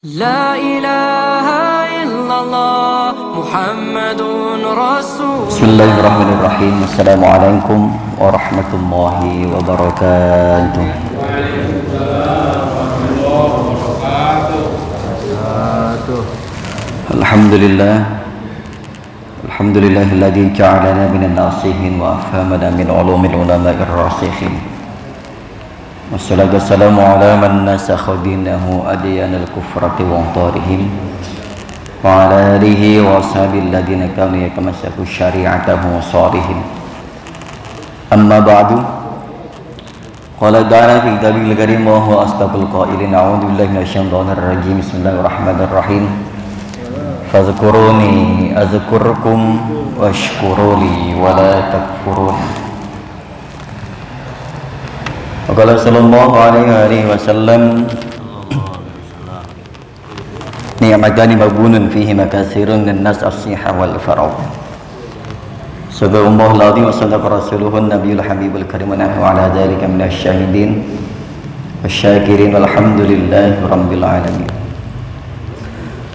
لا إله إلا الله محمد رسول بسم الله الرحمن الرحيم. Assalamualaikum warahmatullahi wabarakatuh. Alhamdulillahilladzi ja'alana minan nasihin wa afhamana min ulumil ulama'ir rasikhin. Wassalatu wassalamu ala man nasakha dinahu adyanal kufrati wa antarihim wa ala alihi wa ashabil ladina kanu yatamassaku syari'atahu wa salihin. Amma ba'du. Qala ta'ala fi kitabil karim wa huwa asdaqul qailin. A'udzu billahi minasyaitonir rajim. Bismillahirrahmanirrahim. Fadhkuruni azkurkum washkuruli wa la takfurun. Qala sallallahu alaihi wasallam ni'matani mabunun fihi makasirun min nas as-siha wal faragh. Sadaqallahu al-azim wa sadaqa rasuluhu an-nabiyul habibul karim wa nahnu ala dzalika minasy syahidin wasyakirin walhamdulillahi rabbil alamin.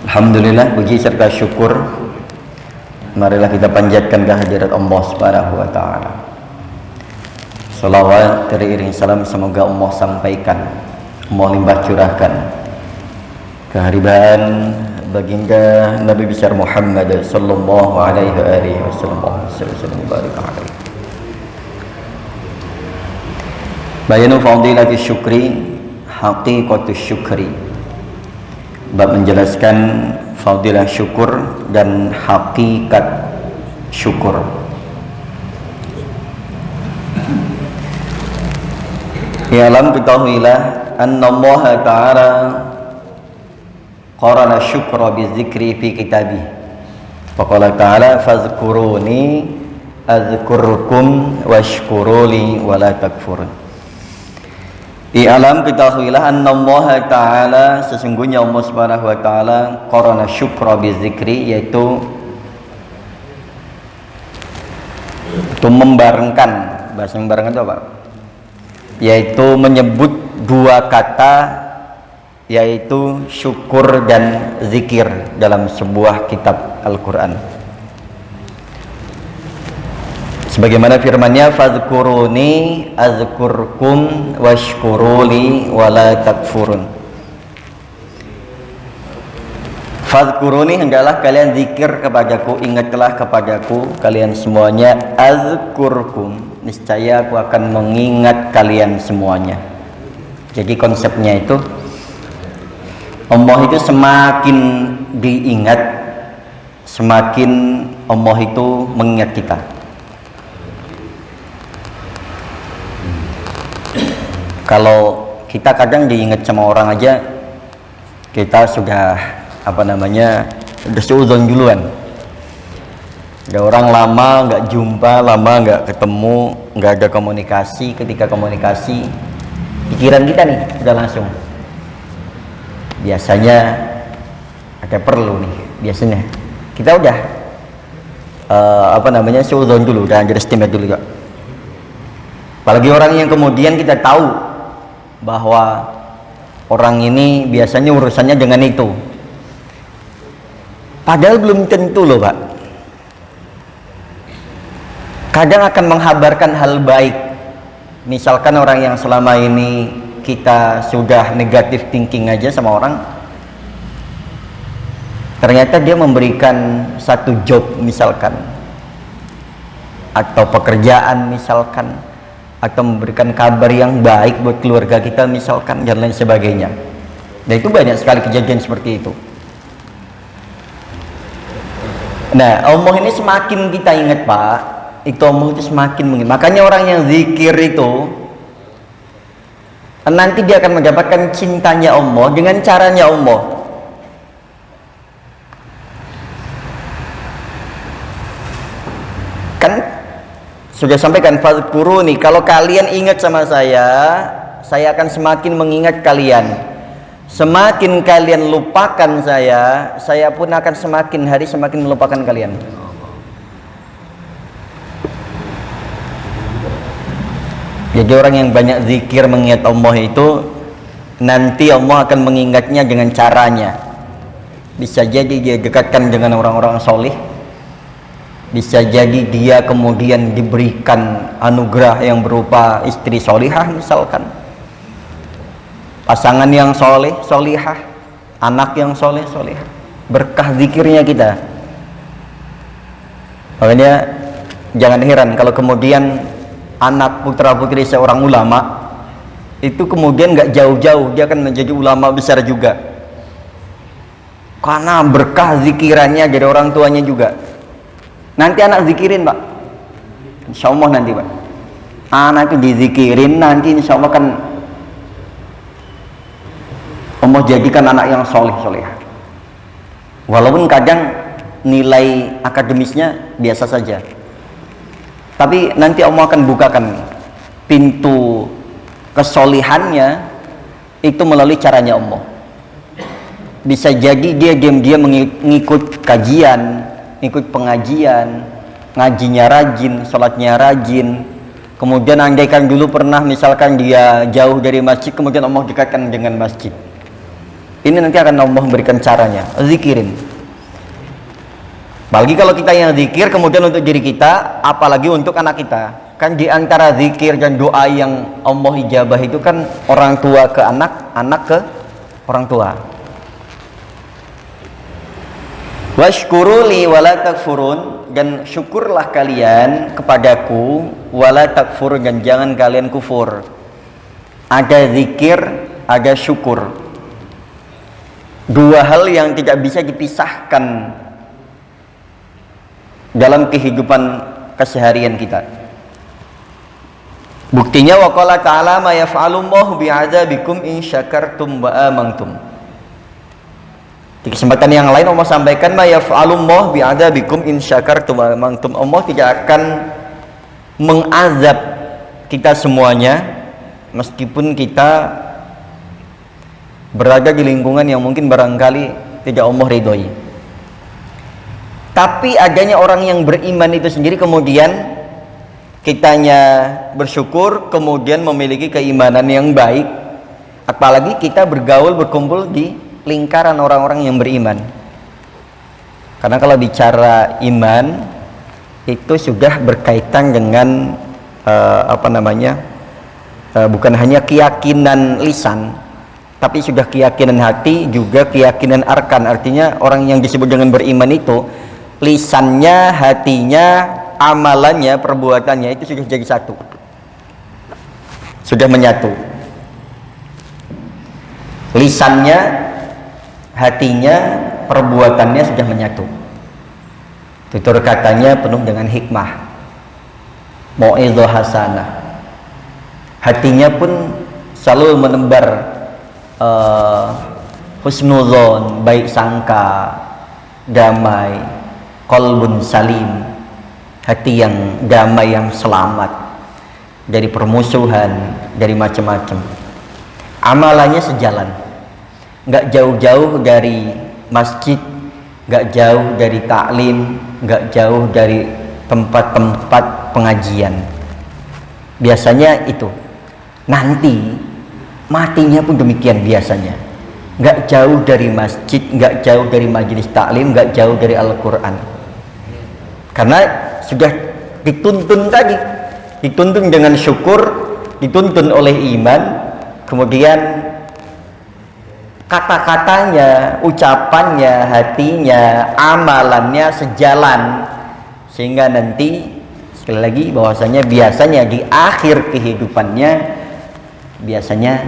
Alhamdulillah, puji serta syukur marilah kita panjatkan kehadirat Allah Subhanahu wa taala. Salawat teriring salam semoga Allah sampaikan, Allah limpah curahkan keharibaan baginda Nabi besar Muhammad sallallahu alaihi wasallam. Bayanu fadilati syukri haqiqatus syukri. Bab menjelaskan fadilah syukur dan hakikat syukur. I'lam ketahuilah anna Allah Ta'ala qarana syukra bizikri fi kitabih. Faqala Ta'ala fazkuruni azkurkum washkuruli wa la takfurun. I'lam ketahuilah anna Allah Ta'ala, sesungguhnya Allah Subhanahu wa taala qarana syukra bizikri, yaitu membarengkan, bahasa membarengkan itu apa? Yaitu menyebut dua kata, yaitu syukur dan zikir dalam sebuah kitab Al-Quran. Sebagaimana firman-Nya, fadhkuruni azkurkum washkuruli wala takfurun. Fadhkuruni, hendaklah kalian zikir kepadaku, ingatlah kepadaku kalian semuanya, azkurkum, niscaya aku akan mengingat kalian semuanya. Jadi konsepnya itu, Allah itu semakin diingat, semakin Allah itu mengingat kita. Kalau kita kadang diingat sama orang aja, kita sudah sudah seuzon duluan. Ada orang lama nggak jumpa, lama nggak ketemu, nggak ada komunikasi. Ketika komunikasi, pikiran kita nih udah langsung. Biasanya ada perlu nih, biasanya kita udah seuzon dulu, udah underestimate dulu juga. Apalagi orang yang kemudian kita tahu bahwa orang ini biasanya urusannya dengan itu, padahal belum tentu loh Pak. Kadang akan menghabarkan hal baik. Misalkan orang yang selama ini kita sudah negatif thinking aja sama orang, ternyata dia memberikan satu job misalkan, atau pekerjaan misalkan, atau memberikan kabar yang baik buat keluarga kita misalkan, dan lain sebagainya. Dan itu banyak sekali kejadian seperti itu. Nah, Allah ini semakin kita ingat Pak, itu Allah itu semakin mengingat. Makanya orang yang zikir itu nanti dia akan mendapatkan cintanya Allah dengan caranya Allah. Kan sudah sampaikan, fadhkuruni, kalau kalian ingat sama saya akan semakin mengingat kalian. Semakin kalian lupakan saya pun akan semakin hari semakin melupakan kalian. Jadi orang yang banyak zikir mengingat Allah itu nanti Allah akan mengingatnya dengan caranya. Bisa jadi dia dekatkan dengan orang-orang soleh, bisa jadi dia kemudian diberikan anugerah yang berupa istri solihah misalkan, pasangan yang soleh solihah, anak yang soleh solihah, berkah zikirnya kita. Makanya jangan heran kalau kemudian anak putra putri seorang ulama itu kemudian nggak jauh-jauh dia akan menjadi ulama besar juga, karena berkah zikirannya dari orang tuanya juga. Nanti anak zikirin Pak, insya Allah nanti Pak, anak itu dizikirin, nanti insya Allah kan Allah jadikan anak yang soleh soleh. Walaupun kadang nilai akademisnya biasa saja, tapi nanti Allah akan bukakan pintu kesolihannya itu melalui caranya Allah. Bisa jadi dia diam-diam mengikut kajian, ikut pengajian, ngajinya rajin, sholatnya rajin. Kemudian andaikan dulu pernah misalkan dia jauh dari masjid, kemudian Allah dekatkan dengan masjid. Ini nanti akan Allah berikan caranya, zikirin. Apalagi kalau kita yang zikir kemudian untuk diri kita, apalagi untuk anak kita. Kan di antara zikir dan doa yang Allah ijabah itu kan orang tua ke anak, anak ke orang tua. Washkuruli wala takfurun, dan syukurlah kalian kepadaku wala takfurun, dan jangan kalian kufur. Ada zikir, ada syukur. Dua hal yang tidak bisa dipisahkan dalam kehidupan keseharian kita. Buktinya waqala ta'ala ma yaf'alullahu bi'adzabikum in syakartum wa amantum. Di kesempatan yang lain Allah sampaikan ma yaf'alullahu bi'adzabikum in syakartum wa amantum. Allah tidak akan mengazab kita semuanya meskipun kita berada di lingkungan yang mungkin barangkali tidak Allah ridhoi. Tapi adanya orang yang beriman itu sendiri kemudian kitanya bersyukur, kemudian memiliki keimanan yang baik, apalagi kita bergaul berkumpul di lingkaran orang-orang yang beriman. Karena kalau bicara iman itu sudah berkaitan dengan bukan hanya keyakinan lisan, tapi sudah keyakinan hati, juga keyakinan arkan. Artinya orang yang disebut dengan beriman itu lisannya, hatinya, amalannya, perbuatannya itu sudah jadi satu, sudah menyatu. Lisannya, hatinya, perbuatannya sudah menyatu. Tutur katanya penuh dengan hikmah, mau'izah hasanah. Hatinya pun selalu menebar husnuzon, baik sangka, damai, qalbun salim, hati yang damai, yang selamat dari permusuhan, dari macam-macam. Amalannya sejalan, nggak jauh-jauh dari masjid, nggak jauh dari taklim, nggak jauh dari tempat-tempat pengajian. Biasanya itu. Nanti matinya pun demikian biasanya, nggak jauh dari masjid, nggak jauh dari majelis taklim, nggak jauh dari Al-Quran. Karena sudah dituntun tadi, dituntun dengan syukur, dituntun oleh iman, kemudian kata-katanya, ucapannya, hatinya, amalannya sejalan, sehingga nanti sekali lagi bahwasanya biasanya di akhir kehidupannya biasanya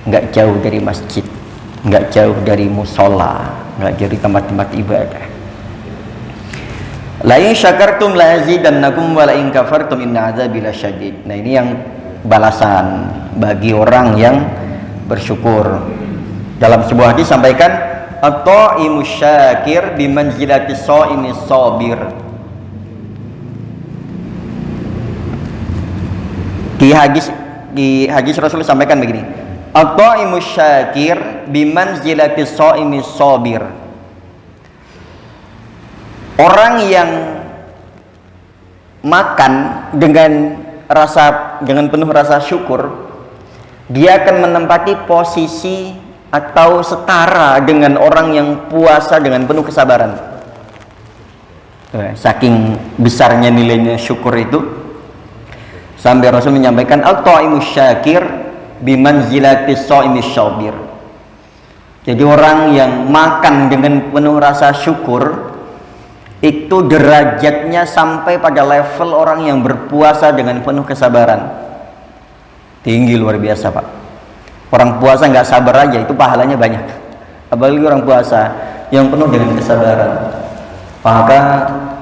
nggak jauh dari masjid, nggak jauh dari musola, nggak jauh dari tempat-tempat ibadah. La in syakartum la azidannakum wa la in kafartum inna azabi lasyadid. Nah, ini yang balasan bagi orang yang bersyukur. Dalam sebuah hadis sampaikan at-ta'imus syakir bimanzilati sha'imis sabir. Di hadis Rasul sampaikan begini, at-ta'imus syakir bimanzilati sha'imis sabir. Orang yang makan dengan penuh rasa syukur, dia akan menempati posisi atau setara dengan orang yang puasa dengan penuh kesabaran. Saking besarnya nilainya syukur itu, sampai Rasul menyampaikan al-ta'imus syakir bimanzilatis sha'imis syabir. Jadi orang yang makan dengan penuh rasa syukur itu derajatnya sampai pada level orang yang berpuasa dengan penuh kesabaran. Tinggi, luar biasa, Pak. Orang puasa nggak sabar aja itu pahalanya banyak, apalagi orang puasa yang penuh dengan kesabaran, maka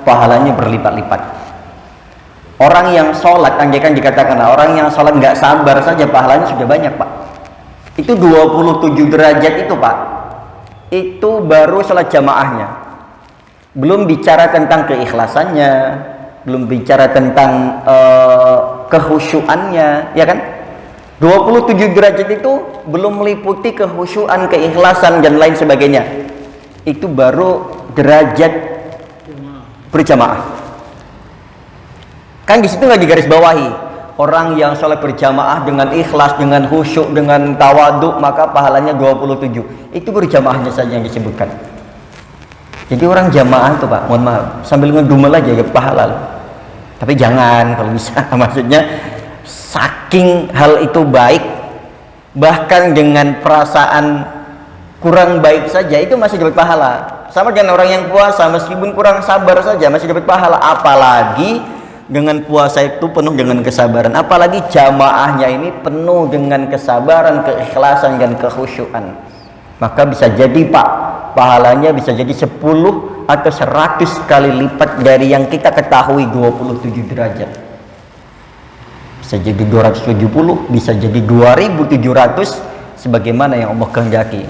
pahalanya berlipat-lipat. Orang yang sholat, andaikan dikatakan orang yang sholat nggak sabar saja pahalanya sudah banyak, Pak. Itu 27 derajat itu, Pak. Itu baru sholat jamaahnya, belum bicara tentang keikhlasannya, belum bicara tentang kehusyuannya, ya kan? 27 derajat itu belum meliputi kehusyuan, keikhlasan dan lain sebagainya. Itu baru derajat berjamaah. Kan di situ nggak digarisbawahi orang yang sholat berjamaah dengan ikhlas, dengan khusyuk, dengan tawaduk, maka pahalanya 27. Itu berjamaahnya saja yang disebutkan. Jadi orang jamaah itu, Pak, mohon maaf, sambil ngedumel aja ya pahala. Tapi jangan kalau bisa. Maksudnya saking hal itu baik, bahkan dengan perasaan kurang baik saja itu masih dapat pahala. Sama dengan orang yang puasa, meskipun kurang sabar saja masih dapat pahala. Apalagi dengan puasa itu penuh dengan kesabaran, apalagi jamaahnya ini penuh dengan kesabaran, keikhlasan dan kekhusyuan, maka bisa jadi, Pak, pahalanya bisa jadi 10 atau 100 kali lipat dari yang kita ketahui 27 derajat. Bisa jadi 270, bisa jadi 2700, sebagaimana yang Allah kehendaki.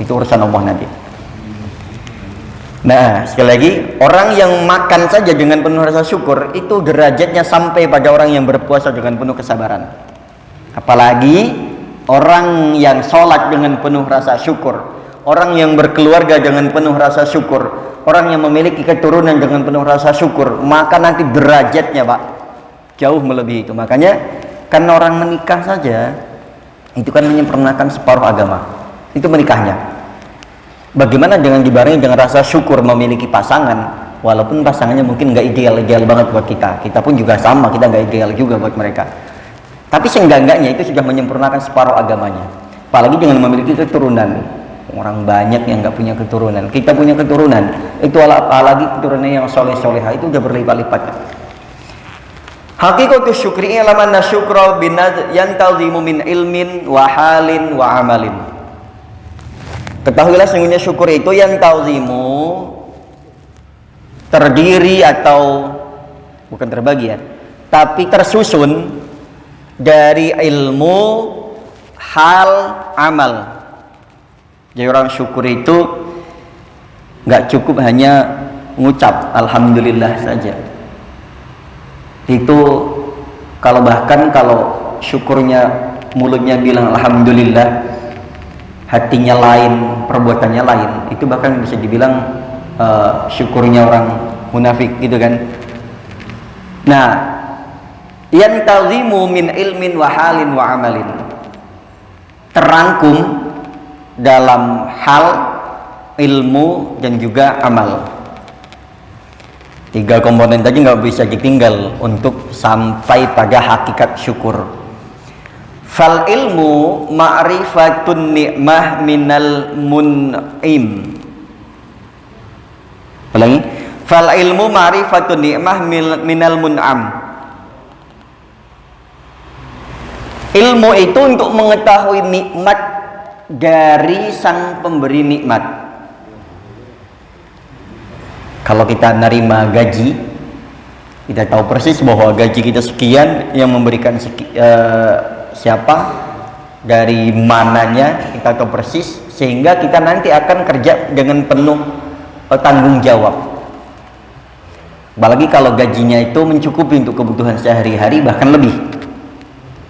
Itu urusan Allah nanti. Nah, sekali lagi, orang yang makan saja dengan penuh rasa syukur itu derajatnya sampai pada orang yang berpuasa dengan penuh kesabaran. Apalagi orang yang sholat dengan penuh rasa syukur, orang yang berkeluarga dengan penuh rasa syukur, orang yang memiliki keturunan dengan penuh rasa syukur, maka nanti derajatnya, Pak, jauh melebihi itu. Makanya kan orang menikah saja itu kan menyempurnakan separuh agama. Itu menikahnya. Bagaimana dengan dibarengi dengan rasa syukur memiliki pasangan, walaupun pasangannya mungkin nggak ideal banget buat kita. Kita pun juga sama, kita nggak ideal juga buat mereka. Tapi seenggak-enggaknya itu sudah menyempurnakan separuh agamanya. Apalagi dengan memiliki keturunan. Orang banyak yang nggak punya keturunan. Kita punya keturunan. Itu apalagi keturunan yang soleh-soleha itu udah berlipat-lipat. Hakikatus syukri ilaman nasyukra binad yantazimu min ilmin wa halin wa amalin. Ketahuilah sesungguhnya syukur itu yang tauzimu terdiri atau bukan terbagi ya, tapi tersusun dari ilmu, hal, amal. Jadi orang syukur itu nggak cukup hanya ngucap alhamdulillah saja. Itu bahkan kalau syukurnya mulutnya bilang alhamdulillah, hatinya lain, perbuatannya lain, itu bahkan bisa dibilang syukurnya orang munafik gitu kan. Nah, yantazimu min ilmin wa halin wa amalin, terangkum dalam hal, ilmu dan juga amal. 3 komponen tadi nggak bisa ditinggal untuk sampai pada hakikat syukur. Fal ilmu ma'rifatun ni'mah minal mun'im. Ulangi. Fal ilmu ma'rifatun ni'mah minal mun'am. Ilmu itu untuk mengetahui nikmat dari sang pemberi nikmat. Kalau kita nerima gaji, kita tahu persis bahwa gaji kita sekian, yang memberikan siapa, dari mananya, kita tahu persis, sehingga kita nanti akan kerja dengan penuh tanggung jawab. Apalagi kalau gajinya itu mencukupi untuk kebutuhan sehari-hari, bahkan lebih,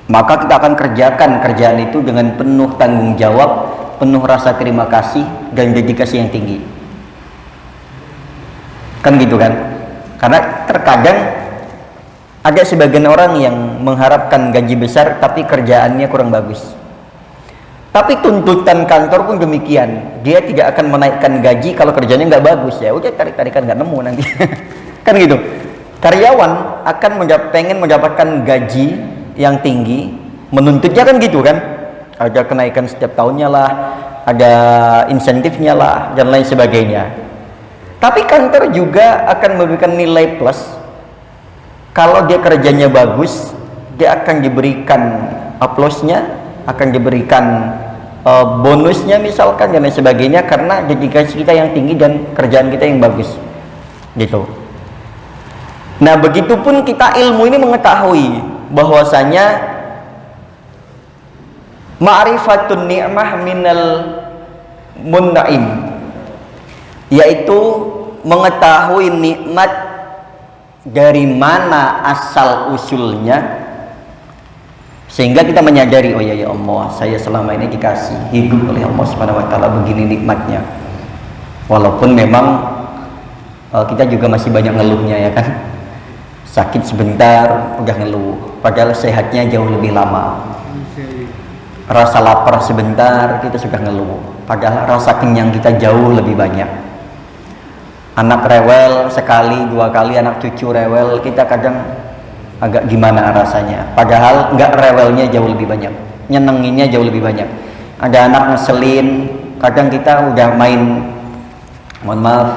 maka kita akan kerjakan kerjaan itu dengan penuh tanggung jawab, penuh rasa terima kasih dan dedikasi yang tinggi. Kan gitu kan? Karena terkadang Ada sebagian orang yang mengharapkan gaji besar tapi kerjaannya kurang bagus. Tapi tuntutan kantor pun demikian. Dia tidak akan menaikkan gaji kalau kerjanya nggak bagus. Ya udah tarik-tarikan nggak nemu nanti. Kan gitu. Karyawan akan pengen mendapatkan gaji yang tinggi, menuntutnya kan gitu kan. Ada kenaikan setiap tahunnya lah, ada insentifnya lah, dan lain sebagainya. Tapi kantor juga akan memberikan nilai plus. Kalau dia kerjanya bagus, dia akan diberikan aplausnya, akan diberikan bonusnya misalkan dan lain sebagainya, karena dedikasi kita yang tinggi dan kerjaan kita yang bagus gitu. Nah begitupun kita ilmu ini mengetahui bahwasanya ma'rifatun ni'mah minal mun'im, yaitu mengetahui nikmat dari mana asal usulnya, sehingga kita menyadari, oh ya Allah, saya selama ini dikasih hidup oleh Allah Subhanahu wa taala, begini nikmatnya. Walaupun memang kita juga masih banyak ngeluhnya ya kan. Sakit sebentar udah ngeluh, padahal sehatnya jauh lebih lama. Rasa lapar sebentar kita sudah ngeluh, padahal rasa kenyang kita jauh lebih banyak. Anak rewel sekali, dua kali, anak cucu rewel, kita kadang agak gimana rasanya, padahal enggak, rewelnya jauh lebih banyak, nyenenginnya jauh lebih banyak. Ada anak ngeselin, kadang kita udah main, mohon maaf,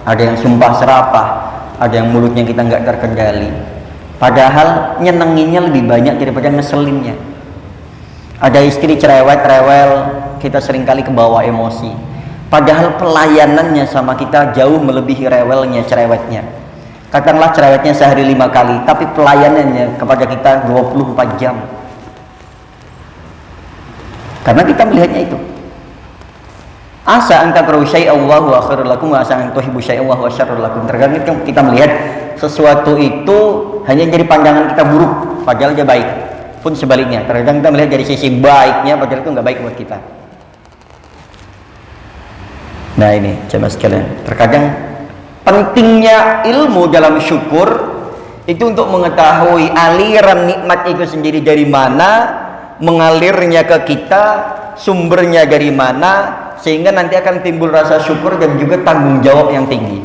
ada yang sumpah serapah, ada yang mulutnya kita nggak terkendali, padahal nyenenginnya lebih banyak daripada ngeselinnya. Ada istri cerewet, rewel, kita seringkali kebawa emosi, padahal pelayanannya sama kita jauh melebihi rewelnya, cerewetnya. Katakanlah cerewetnya sehari 5 kali, tapi pelayanannya kepada kita 24 jam. Karena kita melihatnya itu. Asa an takrahu syai'an wa huwa khairul lakum wa asa an tuhibbu syai'an wa huwa syarrul lakum. Terkadang kita melihat sesuatu itu hanya jadi pandangan kita buruk, padahal dia baik. Pun sebaliknya, terkadang kita melihat dari sisi baiknya, padahal itu nggak baik buat kita. Nah ini jemaah sekalian, terkadang pentingnya ilmu dalam syukur itu untuk mengetahui aliran nikmat itu sendiri dari mana, mengalirnya ke kita, sumbernya dari mana, sehingga nanti akan timbul rasa syukur dan juga tanggung jawab yang tinggi.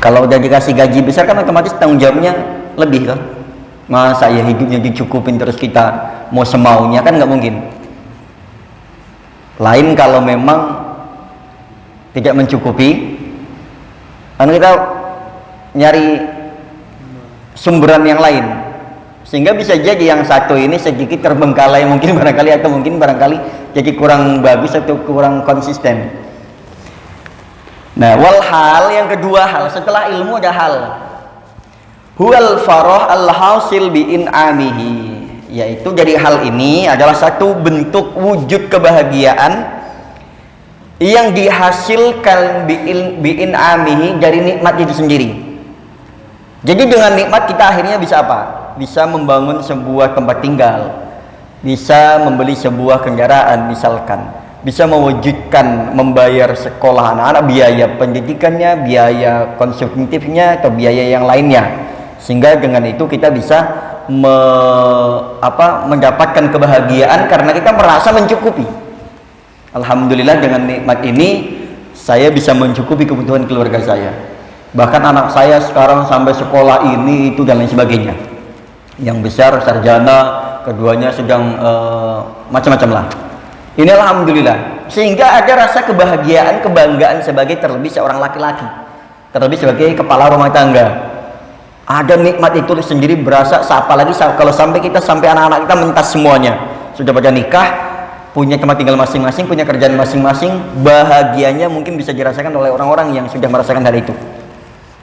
Kalau udah dikasih gaji besar kan otomatis tanggung jawabnya lebih kan. Masa ya hidupnya dicukupin terus kita mau semaunya, kan nggak mungkin. Lain kalau memang tidak mencukupi, kan kita nyari sumberan yang lain, sehingga bisa jadi yang satu ini sedikit terbengkalai mungkin barangkali, atau mungkin barangkali jadi kurang bagus atau kurang konsisten. Nah, wal hal, yang kedua hal setelah ilmu ada hal, huwal farah al hasil bi in'amihi, yaitu dari hal ini adalah satu bentuk wujud kebahagiaan yang dihasilkan bi in'amihi dari nikmat itu sendiri. Jadi dengan nikmat kita akhirnya bisa apa? Bisa membangun sebuah tempat tinggal, bisa membeli sebuah kendaraan misalkan, bisa mewujudkan membayar sekolah anak-anak, biaya pendidikannya, biaya konsumtifnya, atau biaya yang lainnya, sehingga dengan itu kita bisa mendapatkan kebahagiaan karena kita merasa mencukupi. Alhamdulillah dengan nikmat ini saya bisa mencukupi kebutuhan keluarga saya, bahkan anak saya sekarang sampai sekolah ini itu dan lain sebagainya. Yang besar sarjana, keduanya sedang macam-macam lah. Ini alhamdulillah, sehingga ada rasa kebahagiaan, kebanggaan sebagai terlebih seorang laki-laki, terlebih sebagai kepala rumah tangga. Ada nikmat itu sendiri berasa, apalagi kalau sampai anak-anak kita mentas semuanya, sudah pada nikah, punya tempat tinggal masing-masing, punya kerjaan masing-masing, bahagianya mungkin bisa dirasakan oleh orang-orang yang sudah merasakan hal itu.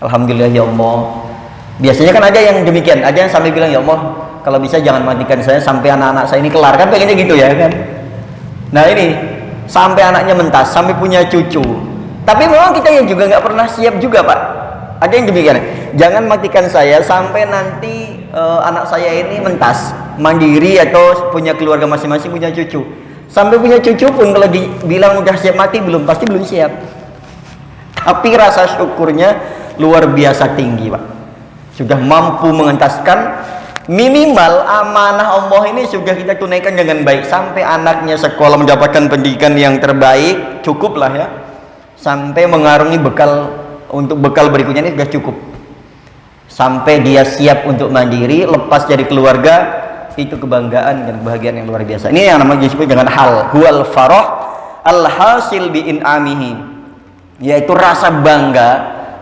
Alhamdulillah ya Allah. Biasanya kan ada yang demikian, ada yang sampai bilang, ya Allah kalau bisa jangan matikan saya sampai anak-anak saya ini kelar, kan pengennya gitu ya kan. Nah ini sampai anaknya mentas, sampai punya cucu, tapi memang kita yang juga nggak pernah siap juga Pak. Ada yang demikian, jangan matikan saya sampai nanti anak saya ini mentas, mandiri, atau punya keluarga masing-masing, punya cucu. Sampai punya cucu pun kalau dibilang udah siap mati, pasti belum siap. Tapi rasa syukurnya luar biasa tinggi Pak. sudah mampu mengentaskan, minimal amanah Allah ini sudah kita tunaikan dengan baik, sampai anaknya sekolah mendapatkan pendidikan yang terbaik, cukuplah ya, sampai mengarungi bekal untuk bekal berikutnya ini sudah cukup, sampai dia siap untuk mandiri, lepas dari keluarga, itu kebanggaan dan kebahagiaan yang luar biasa. Ini yang namanya disebut dengan hal huwal farah al hasil bi in'amihi, yaitu rasa bangga,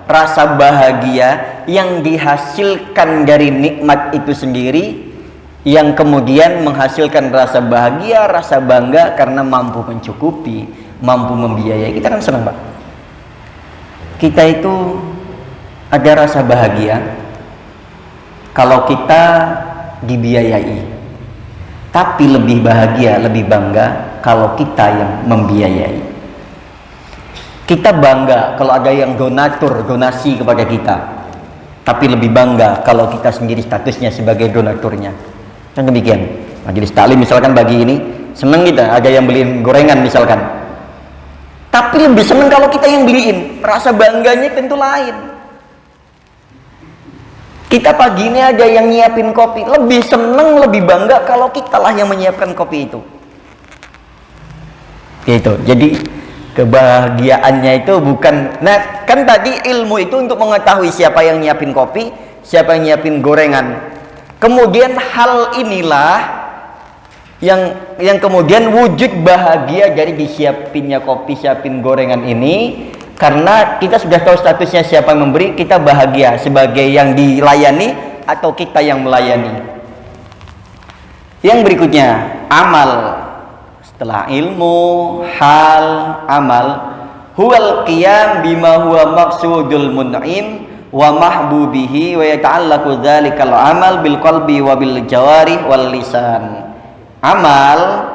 rasa bahagia yang dihasilkan dari nikmat itu sendiri, yang kemudian menghasilkan rasa bahagia, rasa bangga karena mampu mencukupi, mampu membiayai. Kita kan senang, Pak. Kita itu ada rasa bahagia kalau kita dibiayai, tapi lebih bahagia, lebih bangga kalau kita yang membiayai. Kita bangga kalau ada yang donasi kepada kita, tapi lebih bangga kalau kita sendiri statusnya sebagai donaturnya. Kan demikian. Majelis taklim misalkan bagi ini, senang kita ada yang beliin gorengan misalkan, tapi lebih senang kalau kita yang beliin, rasa bangganya tentu lain. Kita pagi ini ada yang nyiapin kopi, lebih seneng, lebih bangga kalau kitalah yang menyiapkan kopi itu. Gitu. Jadi kebahagiaannya itu bukan, nah kan tadi ilmu itu untuk mengetahui siapa yang nyiapin kopi, siapa yang nyiapin gorengan. Kemudian hal inilah yang kemudian wujud bahagia dari disiapinnya kopi, siapin gorengan ini. Karena kita sudah tahu statusnya siapa yang memberi, kita bahagia sebagai yang dilayani atau kita yang melayani. Yang berikutnya, amal. Setelah ilmu, hal, amal, huwal qiyam bima huwa maqsudul mun'im wa mahbubihi wa yata'allaqu dzalikal amal bil qalbi wa bil jawarih wal lisan. Amal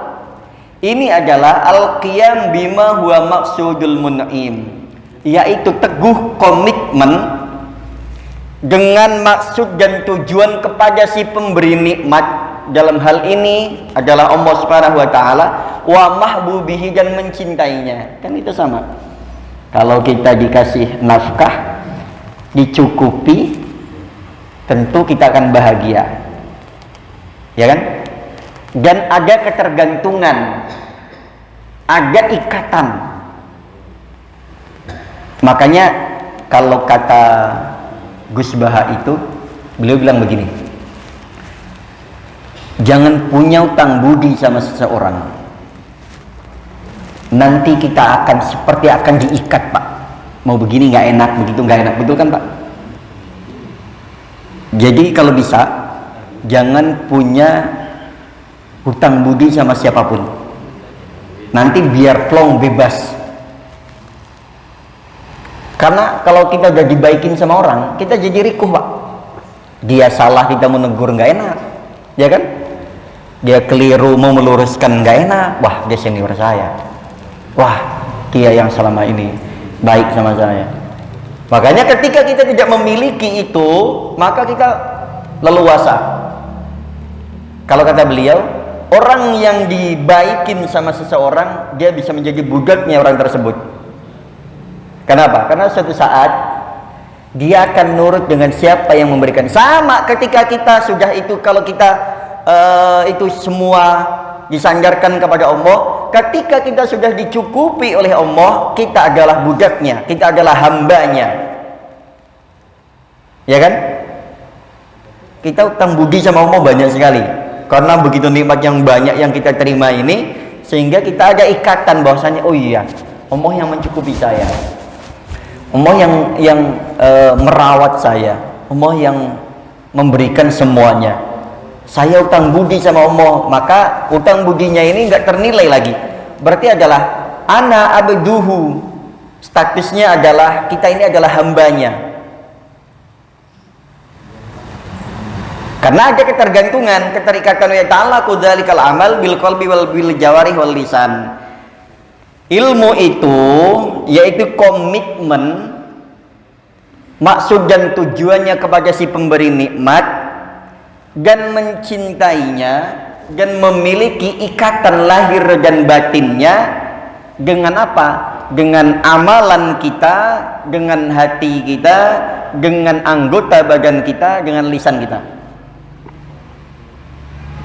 ini adalah al-qiyam bima huwa maqsudul mun'im, yaitu teguh komitmen dengan maksud dan tujuan kepada si pemberi nikmat. Dalam hal ini adalah Allah Subhanahu wa taala, wa mahbubihi, dan mencintainya. Kan itu sama. Kalau kita dikasih nafkah, dicukupi, tentu kita akan bahagia. Ya kan? Dan ada ketergantungan, ada ikatan. Makanya kalau kata Gus Baha itu, beliau bilang begini, jangan punya utang budi sama seseorang, nanti kita akan seperti akan diikat, Pak. Mau begini nggak enak, begitu nggak enak, betul kan, Pak? Jadi kalau bisa jangan punya hutang budi sama siapapun, nanti biar plong, bebas. Karena kalau kita udah dibaikin sama orang, kita jadi rikuh, Pak. Dia salah, kita menegur nggak enak, ya kan? Dia keliru, mau meluruskan nggak enak. Wah, dia senior saya. Wah, dia yang selama ini baik sama saya. Makanya ketika kita tidak memiliki itu, maka kita leluasa. Kalau kata beliau, orang yang dibaikin sama seseorang, dia bisa menjadi budaknya orang tersebut. Kenapa? Karena suatu saat dia akan nurut dengan siapa yang memberikan. Sama ketika kita sudah itu, kalau kita itu semua disandarkan kepada Allah, ketika kita sudah dicukupi oleh Allah, kita adalah budaknya, kita adalah hambanya. Ya kan? Kita utang budi sama Allah banyak sekali. Karena begitu nikmat yang banyak yang kita terima ini, sehingga kita ada ikatan bahwasanya, oh iya, Allah yang mencukupi saya, Allah yang merawat saya, Allah yang memberikan semuanya. Saya utang budi sama Allah, maka utang budinya ini nggak ternilai lagi. Berarti adalah ana abduhu, statusnya adalah kita ini adalah hambanya. Karena ada ketergantungan, keterikatan ya ta'ala kudzalikal amal bil qalbi wal bil jawarih wal lisan. Ilmu itu yaitu komitmen, maksud dan tujuannya kepada si pemberi nikmat, dan mencintainya, dan memiliki ikatan lahir dan batinnya dengan apa? dengan amalan kita, dengan hati kita, dengan anggota badan kita, dengan lisan kita.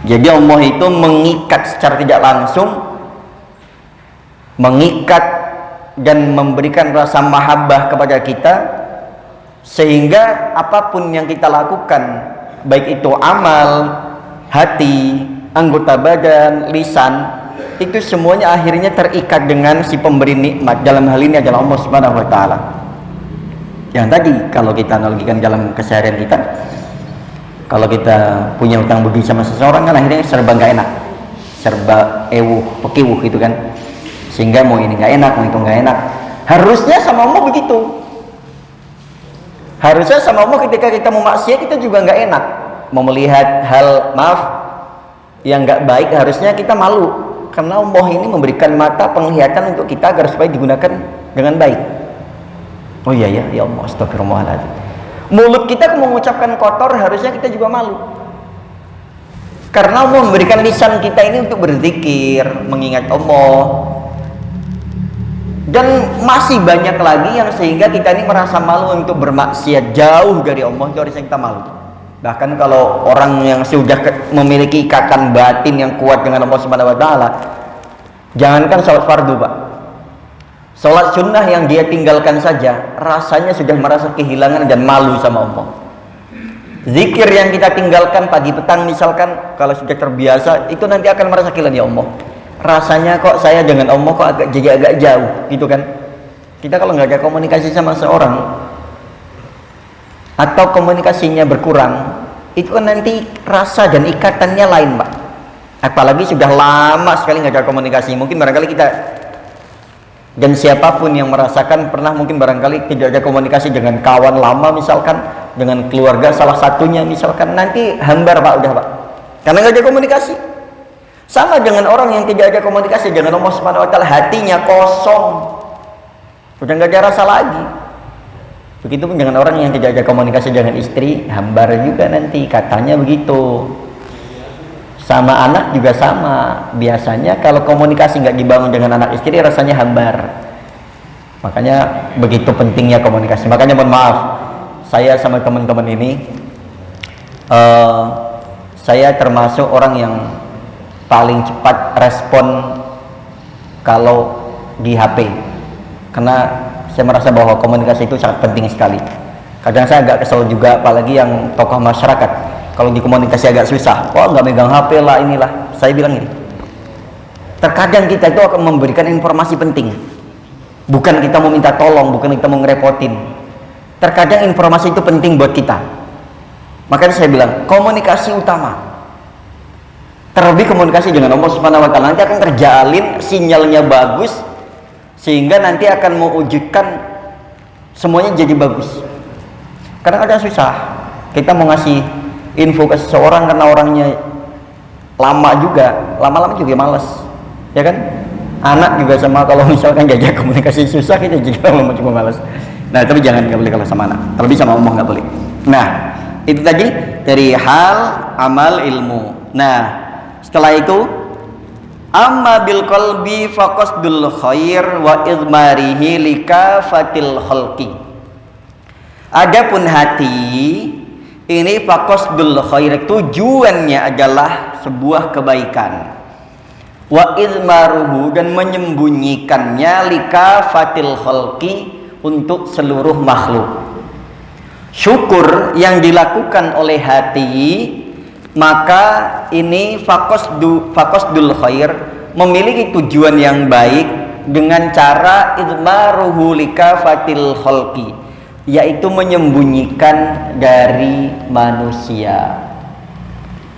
Jadi Allah itu mengikat secara tidak langsung, mengikat dan memberikan rasa mahabbah kepada kita, sehingga apapun yang kita lakukan, baik itu amal, hati, anggota badan, lisan, itu semuanya akhirnya terikat dengan si pemberi nikmat. Dalam hal ini adalah Allah Subhanahu wa taala. Yang tadi kalau kita analogikan dalam keseharian kita, kalau kita punya utang budi sama seseorang kan akhirnya serba nggak enak, serba pekiwuh gitu kan, sehingga mau ini nggak enak, mau itu nggak enak. Harusnya sama Allah begitu. Harusnya sama Allah ketika kita mau maksiat kita juga nggak enak, mau melihat hal yang nggak baik harusnya kita malu, karena Allah ini memberikan mata penglihatan untuk kita agar supaya digunakan dengan baik. Oh iya ya Allah, astagfirullahaladzim. Mulut kita mengucapkan kotor harusnya kita juga malu, karena Allah memberikan lisan kita ini untuk berzikir, mengingat Allah. Dan masih banyak lagi yang sehingga kita ini merasa malu untuk bermaksiat jauh dari Allah, itu harusnya kita malu. Bahkan kalau orang yang sudah memiliki ikatan batin yang kuat dengan Allah Subhanahu wa taala, jangankan sholat fardu, Pak, sholat sunnah yang dia tinggalkan saja rasanya sudah merasa kehilangan dan malu sama Allah. Zikir yang kita tinggalkan pagi petang misalkan, kalau sudah terbiasa itu nanti akan merasa kehilangan, ya Allah, rasanya kok saya dengan Allah kok agak jauh gitu kan. Kita kalau nggak ada komunikasi sama seorang atau komunikasinya berkurang, itu kan nanti rasa dan ikatannya lain, Pak. Apalagi sudah lama sekali nggak ada komunikasi. Mungkin barangkali kita dan siapapun yang merasakan pernah mungkin barangkali tidak ada komunikasi dengan kawan lama misalkan, dengan keluarga salah satunya misalkan, nanti hambar, Pak, udah, Pak, karena nggak ada komunikasi. Sama dengan orang yang tidak ada komunikasi dengan Allah Subhanahu wa taala, hatinya kosong, sudah nggak ada rasa lagi. Begitupun dengan orang yang tidak ada komunikasi dengan istri, hambar juga nanti, katanya begitu. Sama anak juga sama. Biasanya kalau komunikasi nggak dibangun dengan anak istri, rasanya hambar. Makanya begitu pentingnya komunikasi. Makanya mohon maaf, saya sama teman-teman ini, saya termasuk orang yang paling cepat respon kalau di HP, karena saya merasa bahwa komunikasi itu sangat penting sekali. Kadang saya agak kesel juga, apalagi yang tokoh masyarakat, kalau di komunikasi agak susah, nggak megang HP lah, inilah. Saya bilang ini, terkadang kita itu akan memberikan informasi penting, bukan kita mau minta tolong, bukan kita mau ngerepotin. Terkadang informasi itu penting buat kita, makanya saya bilang komunikasi utama. Terlebih komunikasi dengan Allah Subhanahu wa taala, nanti akan terjalin, sinyalnya bagus, sehingga nanti akan mewujudkan semuanya jadi bagus. Kadang-kadang susah kita mau ngasih info ke seseorang karena orangnya lama-lama juga malas, ya kan? Anak juga sama, kalau misalkan diajak komunikasi susah, kita juga lama juga malas. Nah, tapi jangan, nggak boleh kalau sama anak, terlebih sama Allah nggak boleh. Nah, itu tadi dari hal amal ilmu. Nah, setelah itu, amma bil qalbi faqasdul khair wa izmarihi likafatil khalqi. Adapun hati ini faqasdul khair, tujuannya adalah sebuah kebaikan. Wa izmaruhu, dan menyembunyikannya likafatil khalqi, untuk seluruh makhluk. Syukur yang dilakukan oleh hati, maka ini faqasdul khair, memiliki tujuan yang baik dengan cara izmaruhu likafatil khalqi, yaitu menyembunyikan dari manusia.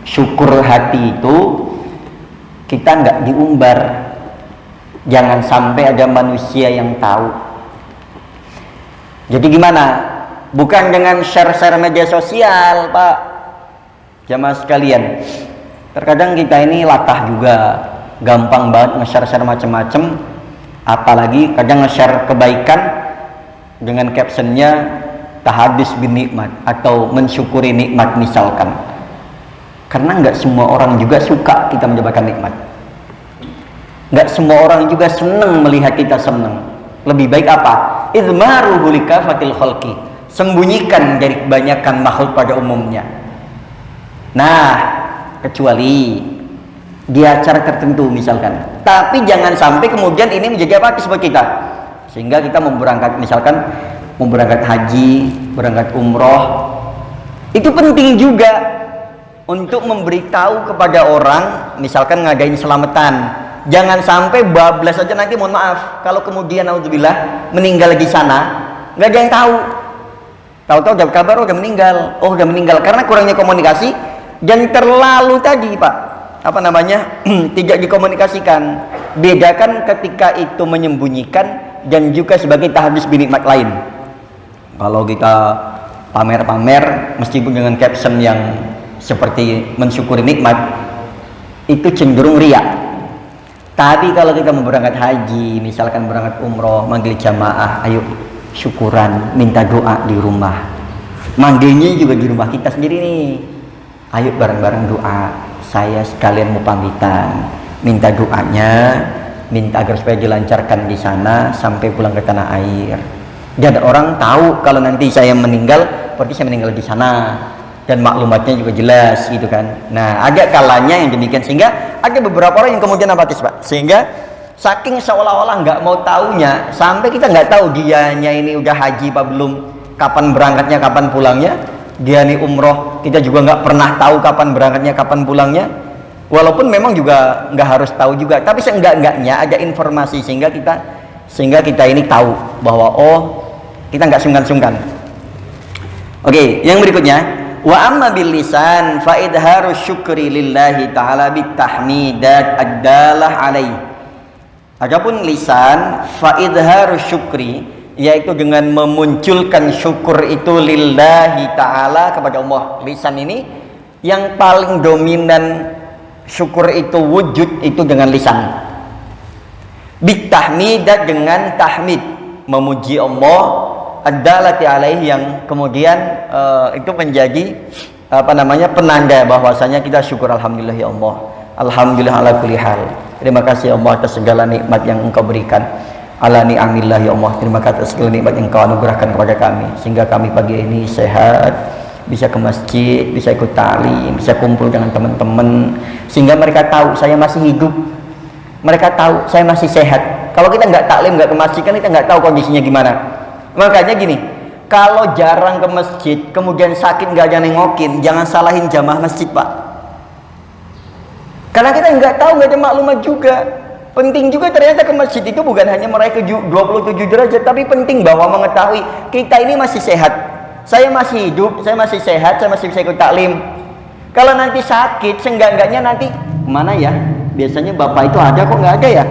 Syukur hati itu kita nggak diumbar, jangan sampai ada manusia yang tahu. Jadi gimana? Bukan dengan share-share media sosial, Pak, jamaah sekalian. Terkadang kita ini latah juga, gampang banget nge-share macam-macam, apalagi kadang nge-share kebaikan dengan captionnya tahadus bin nikmat atau mensyukuri nikmat misalkan. Karena nggak semua orang juga suka kita mendapatkan nikmat, nggak semua orang juga senang melihat kita senang. Lebih baik apa? Idmaruhu likafatil khalqi, sembunyikan dari kebanyakan makhluk pada umumnya. Nah, kecuali di acara tertentu misalkan. Tapi jangan sampai kemudian ini menjadi apa buat kita, sehingga kita mau berangkat, misalkan mau berangkat haji, berangkat umroh, itu penting juga untuk memberitahu kepada orang, misalkan ngadain selamatan. Jangan sampai bablas aja nanti, mohon maaf, kalau kemudian naudzubillah meninggal di sana, nggak ada yang tahu. Tahu-tahu dapat kabar udah meninggal, karena kurangnya komunikasi dan terlalu tadi Pak, apa namanya, tidak dikomunikasikan. Bedakan ketika itu menyembunyikan dan juga sebagai tahdits binikmat lain. Kalau kita pamer-pamer meskipun dengan caption yang seperti mensyukuri nikmat, itu cenderung riya. Tapi kalau kita mau berangkat haji, misalkan berangkat umroh, manggil jamaah, ayo syukuran, minta doa di rumah. Manggilnya juga di rumah kita sendiri nih. Ayo bareng-bareng doa. Saya sekalian mau pamitan, minta doanya, minta agar supaya dilancarkan di sana sampai pulang ke tanah air. Dan orang tahu kalau nanti saya meninggal, berarti saya meninggal di sana. Dan maklumatnya juga jelas gitu kan. Nah, agak kalanya yang demikian, sehingga ada beberapa orang yang kemudian apatis Pak, sehingga saking seolah-olah nggak mau taunya, sampai kita nggak tahu dianya ini udah haji apa belum, kapan berangkatnya, kapan pulangnya. Dia nih umroh, kita juga nggak pernah tahu kapan berangkatnya, kapan pulangnya. Walaupun memang juga nggak harus tahu juga, tapi seenggak-enggaknya ada informasi sehingga kita ini tahu bahwa oh, kita nggak sungkan-sungkan. Oke, yang berikutnya, wa amma bil lisan fa idharu syukri lillahi ta'ala bit tahmidat ad-dalah alaih. Adapun lisan, fa idharu syukri, yaitu dengan memunculkan syukur itu lillahi ta'ala kepada Allah. Lisan ini yang paling dominan, syukur itu wujud itu dengan lisan. Bit tahmidat, dengan tahmid, memuji Allah, ad-dalati alaihi, yang kemudian itu menjadi apa namanya, penanda bahwasanya kita syukur, alhamdulillah ya Allah, alhamdulillah ala kulli hal, terima kasih ya Allah atas segala nikmat yang Engkau berikan, ala ni'amillah ya Allah, terima kasih atas segala nikmat yang Engkau anugerahkan kepada kami sehingga kami pagi ini sehat, bisa ke masjid, bisa ikut ta'lim, bisa kumpul dengan teman-teman, sehingga mereka tahu saya masih hidup, mereka tahu saya masih sehat. Kalau kita nggak taklim, nggak ke masjid, kan kita nggak tahu kondisinya gimana. Makanya gini, kalau jarang ke masjid, kemudian sakit nggak ada nengokin, jangan salahin jamaah masjid Pak. Karena kita nggak tahu, nggak ada maklumat juga. Penting juga ternyata ke masjid itu bukan hanya meraih ke 27 derajat, tapi penting bahwa mengetahui kita ini masih sehat. Saya masih hidup, saya masih sehat, saya masih bisa ikut taklim. Kalau nanti sakit, seenggak-enggaknya nanti mana ya? Biasanya bapak itu ada kok, nggak ada ya?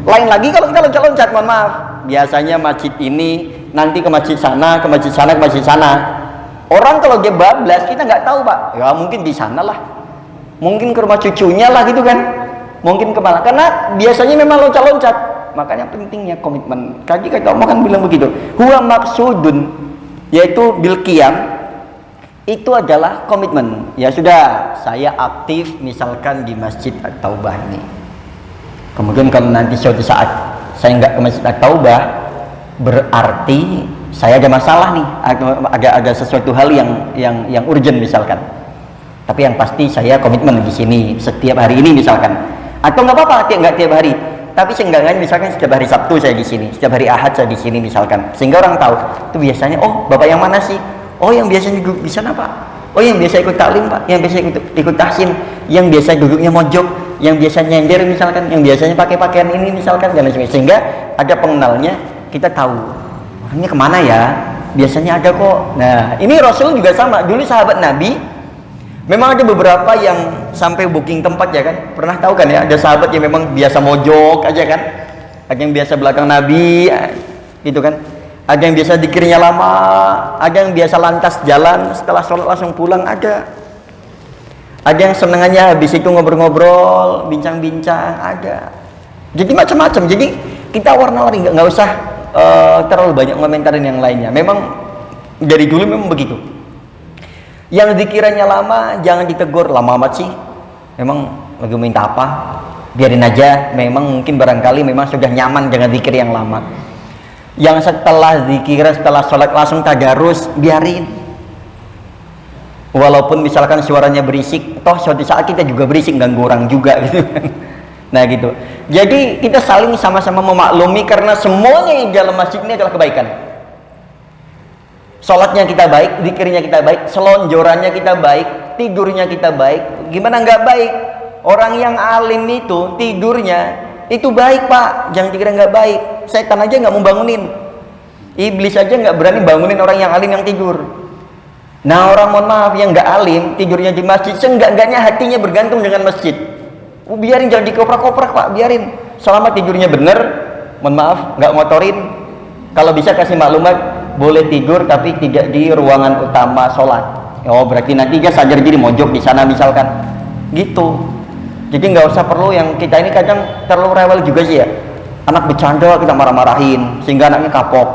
Lain lagi kalau kita loncat-loncat, mohon maaf. Biasanya masjid ini, nanti ke masjid sana, ke masjid sana, ke masjid sana. Orang kalau dia bablas, kita nggak tahu Pak. Ya mungkin di sana lah, mungkin ke rumah cucunya lah gitu kan, mungkin kemana. Karena biasanya memang loncat-loncat. Makanya pentingnya komitmen. Tadi kata Omar kan bilang begitu. Huwa maksudun, yaitu bil qiyam, itu adalah komitmen. Ya sudah, saya aktif misalkan di Masjid At-Taubah ini. Kemudian kalau nanti suatu saat saya nggak ke Masjid At-Taubah, berarti saya ada masalah nih, ada sesuatu hal yang urgent misalkan. Tapi yang pasti saya komitmen di sini setiap hari ini misalkan. Atau nggak apa-apa, nggak tiap hari, tapi seenggaknya misalkan setiap hari Sabtu saya di sini, setiap hari Ahad saya di sini misalkan. Sehingga orang tahu itu biasanya, oh bapak yang mana sih? Oh yang biasanya duduk di sana Pak. Oh yang biasa ikut taklim Pak, yang biasa ikut tahsin, yang biasa duduknya mojok, yang biasa nyender misalkan, yang biasanya pakai pakaian ini misalkan, dan lain sebagainya. Sehingga ada pengenalnya, kita tahu orangnya kemana ya, biasanya ada kok. Nah ini Rasul juga sama. Dulu sahabat Nabi memang ada beberapa yang sampai booking tempat ya kan, pernah tahu kan ya, ada sahabat yang memang biasa mojok aja kan, ada yang biasa belakang Nabi gitu kan, ada yang biasa dikirnya lama, ada yang biasa lantas jalan setelah sholat langsung pulang, ada yang senengannya habis itu ngobrol-ngobrol, bincang-bincang, ada. Jadi macam-macam. Jadi kita warna-warni, nggak usah terlalu banyak komentarin yang lainnya. Memang dari dulu memang begitu. Yang dikiranya lama jangan ditegur, lama amat sih, memang lagi minta apa, biarin aja. Memang mungkin barangkali memang sudah nyaman dengan zikir yang lama. Yang setelah zikiran, setelah sholat langsung tadarus, biarin. Walaupun misalkan suaranya berisik, toh suatu saat kita juga berisik, ganggu orang juga gitu kan. Nah gitu. Jadi kita saling sama-sama memaklumi karena semuanya yang dalam masjid ini adalah kebaikan. Sholatnya kita baik, zikirnya kita baik, selonjorannya kita baik, tidurnya kita baik. Gimana nggak baik? Orang yang alim itu tidurnya itu baik pak, jangan dikira nggak baik. Setan aja nggak mau bangunin, iblis aja nggak berani bangunin orang yang alim yang tidur. Nah orang mohon maaf yang nggak alim tidurnya di masjid, seenggak-enggaknya hatinya bergantung dengan masjid. Biarin, jangan dikoprak-koprak pak, biarin. Selama tidurnya bener, mohon maaf nggak ngotorin. Kalau bisa kasih maklumat, boleh tidur tapi tidak di ruangan utama sholat. Oh berarti nanti dia sadar diri mojok di sana misalkan, gitu. Jadi nggak usah perlu yang kita ini kadang terlalu rewel juga sih ya. Anak bercanda kita marah-marahin sehingga anaknya kapok.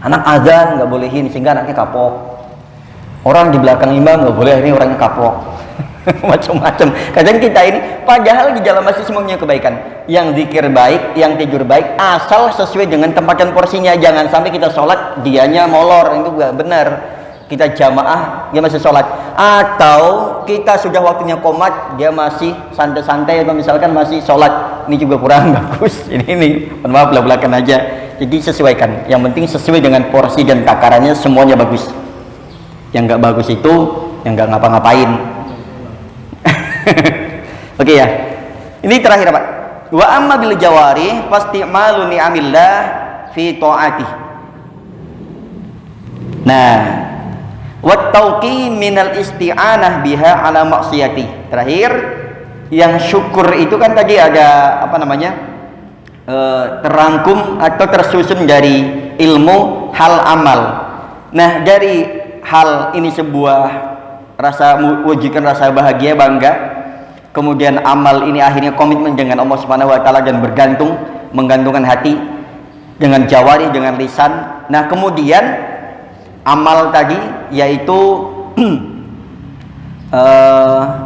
Anak azan nggak bolehin sehingga anaknya kapok. Orang di belakang imam nggak boleh, ini orangnya kapok. Macam-macam. Kadang kita ini padahal di dalam masjid semuanya kebaikan. Yang zikir baik, yang tidur baik, asal sesuai dengan tempat dan porsinya. Jangan sampai kita sholat dianya molor, itu nggak benar. Kita jamaah dia masih sholat, atau kita sudah waktunya qomat dia masih santai-santai atau misalkan masih sholat, ini juga kurang bagus. Ini mohon maaf belak-belakan aja. Jadi sesuaikan, yang penting sesuai dengan porsi dan takarannya, semuanya bagus. Yang nggak bagus itu yang nggak ngapa-ngapain. Oke ya, ini terakhir Pak. Wa amma bil jawari fasti'malu ni'amillah fi ta'atih. Nah, wattauqi minal isti'anah biha ala maksiyati. Terakhir, yang syukur itu kan tadi ada apa namanya, terangkum atau tersusun dari ilmu hal amal. Nah dari hal ini sebuah rasa wujudkan rasa bahagia, bangga. Kemudian amal ini akhirnya komitmen dengan Allah Subhanahu wa taala dan menggantungkan hati dengan jawari, dengan lisan. Nah kemudian amal tadi yaitu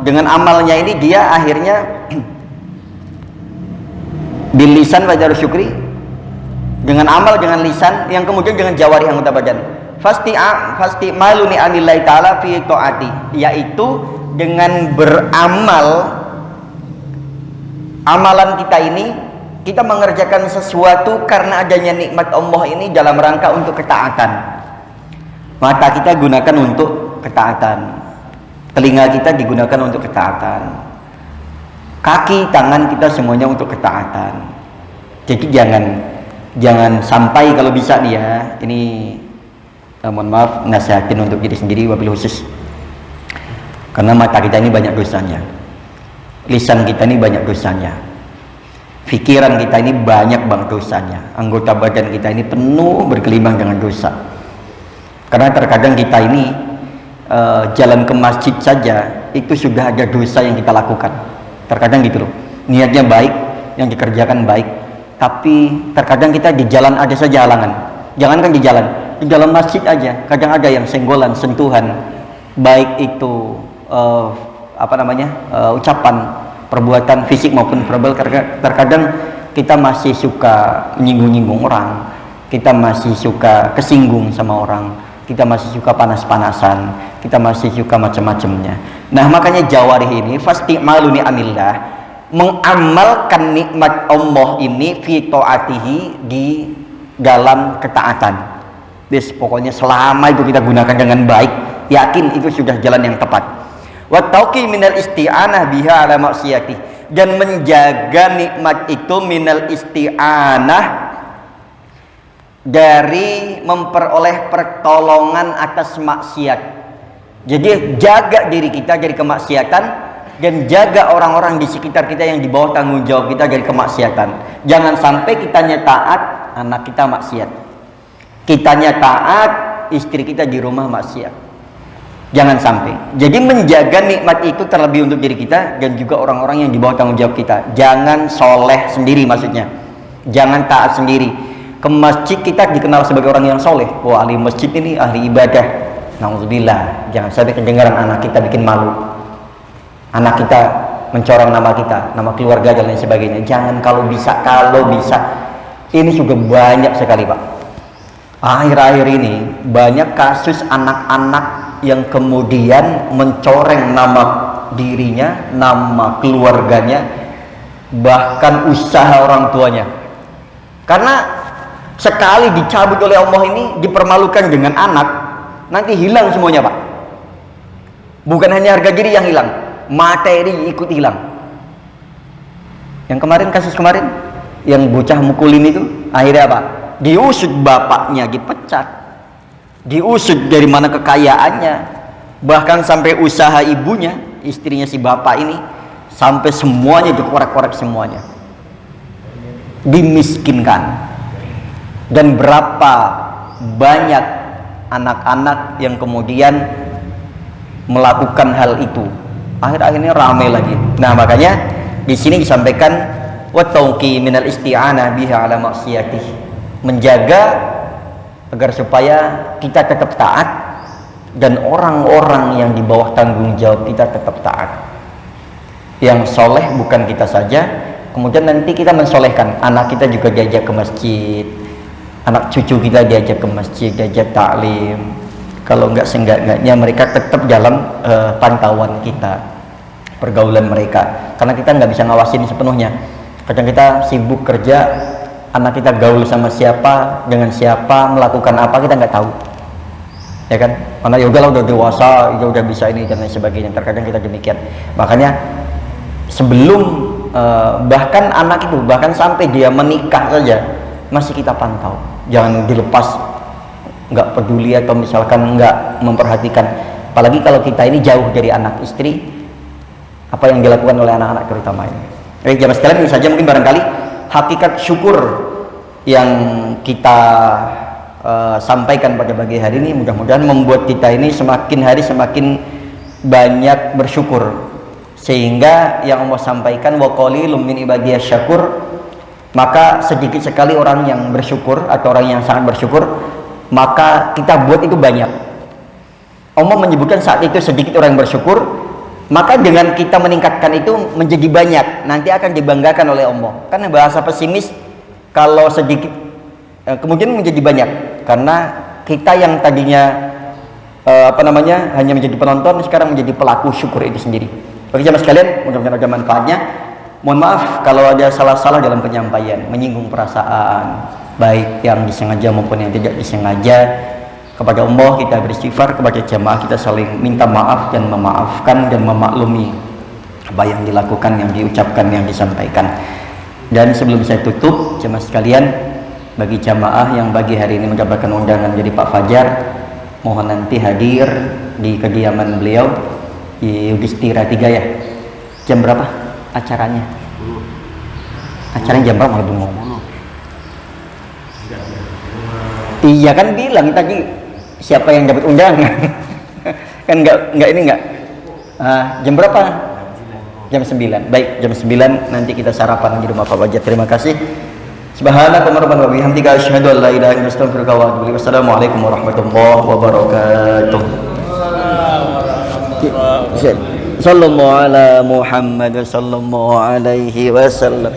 dengan amalnya ini dia akhirnya bil lisan wa jar syukri, dengan amal dengan lisan yang kemudian dengan jawari anggota badan. Fasti maluni anillahi taala fi taati, yaitu dengan beramal. Amalan kita ini kita mengerjakan sesuatu karena adanya nikmat Allah ini dalam rangka untuk ketaatan. Mata kita gunakan untuk ketaatan, telinga kita digunakan untuk ketaatan, kaki, tangan kita semuanya untuk ketaatan. Jadi jangan sampai, kalau bisa nih ya, ini mohon maaf nasihatin untuk diri sendiri wabil khusus, karena mata kita ini banyak dosanya, lisan kita ini banyak dosanya, pikiran kita ini banyak banget dosanya, anggota badan kita ini penuh bergelimang dengan dosa. Karena terkadang kita ini jalan ke masjid saja itu sudah ada dosa yang kita lakukan. Terkadang gitu loh, niatnya baik, yang dikerjakan baik, tapi terkadang kita di jalan ada saja halangan. Jangankan di dalam masjid aja kadang ada yang senggolan, sentuhan, baik itu ucapan, perbuatan fisik maupun verbal. Terkadang kita masih suka menyinggung-nyinggung orang, kita masih suka kesinggung sama orang, kita masih suka panas-panasan, kita masih suka macam-macamnya. Nah makanya jawarih ini fasti maluni amillah, mengamalkan nikmat Allah ini fi ta'atihi, di dalam ketaatan. Pokoknya selama itu kita gunakan dengan baik, yakin itu sudah jalan yang tepat. Wa tauqi minal isti'anah biha ala maksiyati, dan menjaga nikmat itu minal isti'anah, dari memperoleh pertolongan atas maksiat. Jadi jaga diri kita dari kemaksiatan dan jaga orang-orang di sekitar kita yang di bawah tanggung jawab kita dari kemaksiatan. Jangan sampai kitanya taat, anak kita maksiat. Kitanya taat, istri kita di rumah maksiat. Jangan sampai. Jadi menjaga nikmat itu terlebih untuk diri kita dan juga orang-orang yang di bawah tanggung jawab kita. Jangan soleh sendiri, maksudnya jangan taat sendiri. Ke masjid kita dikenal sebagai orang yang soleh, wah ahli masjid ini ahli ibadah. Nauzubillah, jangan sampai kedengaran anak kita bikin malu, anak kita mencorong nama kita, nama keluarga dan lain sebagainya. Jangan, kalau bisa Ini juga banyak sekali Pak. Akhir-akhir ini banyak kasus anak-anak yang kemudian mencoreng nama dirinya, nama keluarganya, bahkan usaha orang tuanya. Karena sekali dicabut oleh Allah ini, dipermalukan dengan anak, nanti hilang semuanya Pak. Bukan hanya harga diri yang hilang, materi ikut hilang. Yang kemarin, kasus kemarin yang bocah mukulin itu, akhirnya apa? Diusut bapaknya, dipecat, diusut dari mana kekayaannya, bahkan sampai usaha ibunya, istrinya si bapak ini, sampai semuanya dikorek-korek semuanya, dimiskinkan. Dan berapa banyak anak-anak yang kemudian melakukan hal itu, akhir-akhir ini ramai lagi. Nah makanya di sini disampaikan wa tauqi minal isti'anah biha ala maksiyatih, menjaga agar supaya kita tetap taat dan orang-orang yang di bawah tanggung jawab kita tetap taat. Yang soleh bukan kita saja, kemudian nanti kita mensolehkan anak kita juga diajak ke masjid, anak cucu kita diajak ke masjid, diajak taklim. Kalau enggak, seenggak-enggaknya mereka tetap dalam pantauan kita, pergaulan mereka, karena kita nggak bisa ngawasin sepenuhnya. Kadang kita sibuk kerja, anak kita gaul sama siapa, dengan siapa, melakukan apa, kita nggak tahu, ya kan? Karena ya udahlah, udah dewasa, ya udah bisa ini dan lain sebagainya. Terkadang kita demikian. Makanya sebelum bahkan anak itu, bahkan sampai dia menikah saja masih kita pantau, jangan dilepas nggak peduli atau misalkan nggak memperhatikan. Apalagi kalau kita ini jauh dari anak istri, apa yang dilakukan oleh anak-anak terutama ini. Jadi jamaah sekalian, ini saja mungkin barangkali hakikat syukur yang kita sampaikan pada pagi hari ini. Mudah-mudahan membuat kita ini semakin hari semakin banyak bersyukur, sehingga yang Allah sampaikan wa qalilum min ibadiyas syakur, maka sedikit sekali orang yang bersyukur atau orang yang sangat bersyukur, maka kita buat itu banyak. Allah menyebutkan saat itu sedikit orang yang bersyukur, maka dengan kita meningkatkan itu menjadi banyak, nanti akan dibanggakan oleh Allah. Karena bahasa pesimis, kalau sedikit kemudian menjadi banyak, karena kita yang tadinya hanya menjadi penonton, sekarang menjadi pelaku syukur itu sendiri. Bagi jamaah sekalian, mudah-mudahan ada manfaatnya. Mohon maaf kalau ada salah-salah dalam penyampaian, menyinggung perasaan, baik yang disengaja maupun yang tidak disengaja. Kepada Allah kita beristighfar, kepada jamaah kita saling minta maaf dan memaafkan dan memaklumi apa yang dilakukan, yang diucapkan, yang disampaikan. Dan sebelum saya tutup, jamaah sekalian, bagi jamaah yang pagi hari ini mendapatkan undangan dari Pak Fajar, mohon nanti hadir di kediaman beliau di Yudhistira 3 ya. Jam berapa acaranya? Acaranya jam berapa? Malah ngomong. Iya kan bilang tadi siapa yang dapat undangan. Kan enggak jam berapa? Jam 9. Baik, jam 9 nanti kita sarapan di rumah Pak Fajar. Terima kasih. Subhanakallahumma rabbana wa bihamdika asyhadu an la ilaha illa anta astaghfiruka wa atubu ilaik. Wassalamualaikum warahmatullahi wabarakatuh. Sallallahu ala Muhammad sallallahu alaihi wasallam.